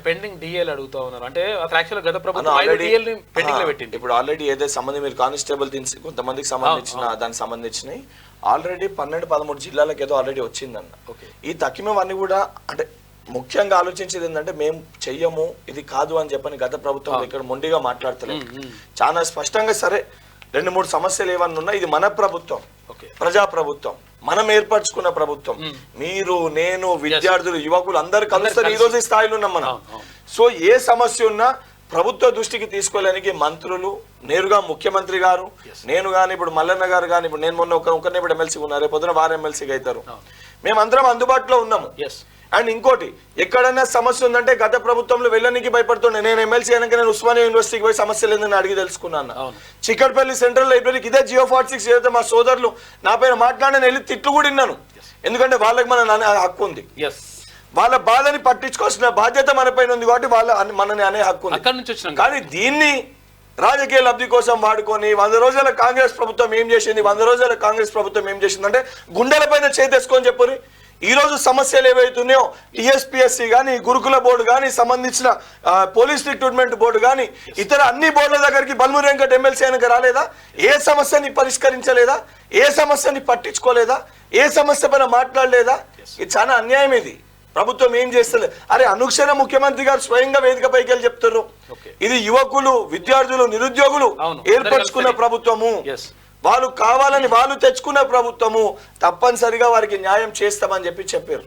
Pending DL అడుగుతా ఉన్నారు. అంటే అసలు యాక్చువల్ గత ప్రభుత్వం డిఎల్ ని పెండింగ్ లో పెట్టింది. ఇప్పుడు ఆల్రెడీ ఏదైతే సంబంధం మీరు కానిస్టేబుల్ కొంతమందికి సంబంధించిన దానికి సంబంధించినవి ఆల్రెడీ 12-13 జిల్లాలకు ఏదో ఆల్రెడీ వచ్చిందన్న. ఈ తక్కినవన్నీ కూడా అంటే ముఖ్యంగా ఆలోచించేది ఏంటంటే మేము చెయ్యము ఇది కాదు అని చెప్పని గత ప్రభుత్వం ఇక్కడ మొండిగా మాట్లాడతలేదు. చాలా స్పష్టంగా సరే 2-3 సమస్యలు ఏమన్నా ఉన్నా ఇది మన ప్రభుత్వం, ప్రజా ప్రభుత్వం, మనం ఏర్పరచుకున్న ప్రభుత్వం. మీరు నేను విద్యార్థులు యువకులు అందరు కలుస్తారు ఈ రోజు ఈ స్థాయిలో ఉన్నాం మనం. సో ఏ సమస్య ఉన్నా ప్రభుత్వ దృష్టికి తీసుకోవడానికి మంత్రులు నేరుగా ముఖ్యమంత్రి గారు, నేను గాని ఇప్పుడు మల్లన్న గారు గాని, ఇప్పుడు నేను మొన్న ఒకరిని ఇప్పుడు ఎమ్మెల్సీ ఉన్నారు, రేపు పొద్దున వారు ఎమ్మెల్సీగా అవుతారు. మేమందరం అందుబాటులో ఉన్నాము. అండ్ ఇంకోటి ఎక్కడైనా సమస్య ఉందంటే గత ప్రభుత్వంలో వెళ్ళడానికి భయపడుతుండే. నేను ఎమ్మెల్సీ అయినాక నేను ఉస్మానియా యూనివర్సిటీకి పోయి సమస్యలు ఏందని అడిగి తెలుసుకున్నాను. చిక్కడపల్లి సెంట్రల్ లైబ్రరీకి ఇదే జియో 46 ఏదైతే మా సోదరులు నా పైన మాట్లాడిన వెళ్ళి తిట్లు కూడా విన్నాను. ఎందుకంటే వాళ్ళకి మన హక్కు ఉంది, వాళ్ళ బాధని పట్టించుకోవాల్సిన బాధ్యత మన పైన ఉంది కాబట్టి వాళ్ళ మనని అనే హక్కు ఉంది. కానీ దీన్ని రాజకీయ లబ్ధి కోసం వాడుకొని 100 రోజుల కాంగ్రెస్ ప్రభుత్వం ఏం చేసింది, 100 రోజుల కాంగ్రెస్ ప్రభుత్వం ఏం చేసిందంటే గుండెల పైన చేతేసుకొని చెప్పని ఈ రోజు సమస్యలు ఏవైతున్నాయో టీఎస్పీఎస్సీ కానీ, గురుకుల బోర్డు కానీ, సంబంధించిన పోలీస్ రిక్రూట్మెంట్ బోర్డు కానీ, ఇతర అన్ని బోర్డుల దగ్గరికి బల్మూరి వెంకట్ ఎమ్మెల్సీ అయినకు రాలేదా? ఏ సమస్యని పరిష్కరించలేదా? ఏ సమస్యని పట్టించుకోలేదా? ఏ సమస్య పైన మాట్లాడలేదా? ఇది చాలా అన్యాయం. ఇది ప్రభుత్వం ఏం చేస్తలేదు. అరే అనుక్షణ ముఖ్యమంత్రి గారు స్వయంగా వేదికపైకి వెళ్ళి చెప్తారు ఇది యువకులు, విద్యార్థులు, నిరుద్యోగులు ఏర్పరచుకున్న ప్రభుత్వము, వాళ్ళు కావాలని వాళ్ళు తెచ్చుకున్న ప్రభుత్వము, తప్పనిసరిగా వారికి న్యాయం చేస్తామని చెప్పారు.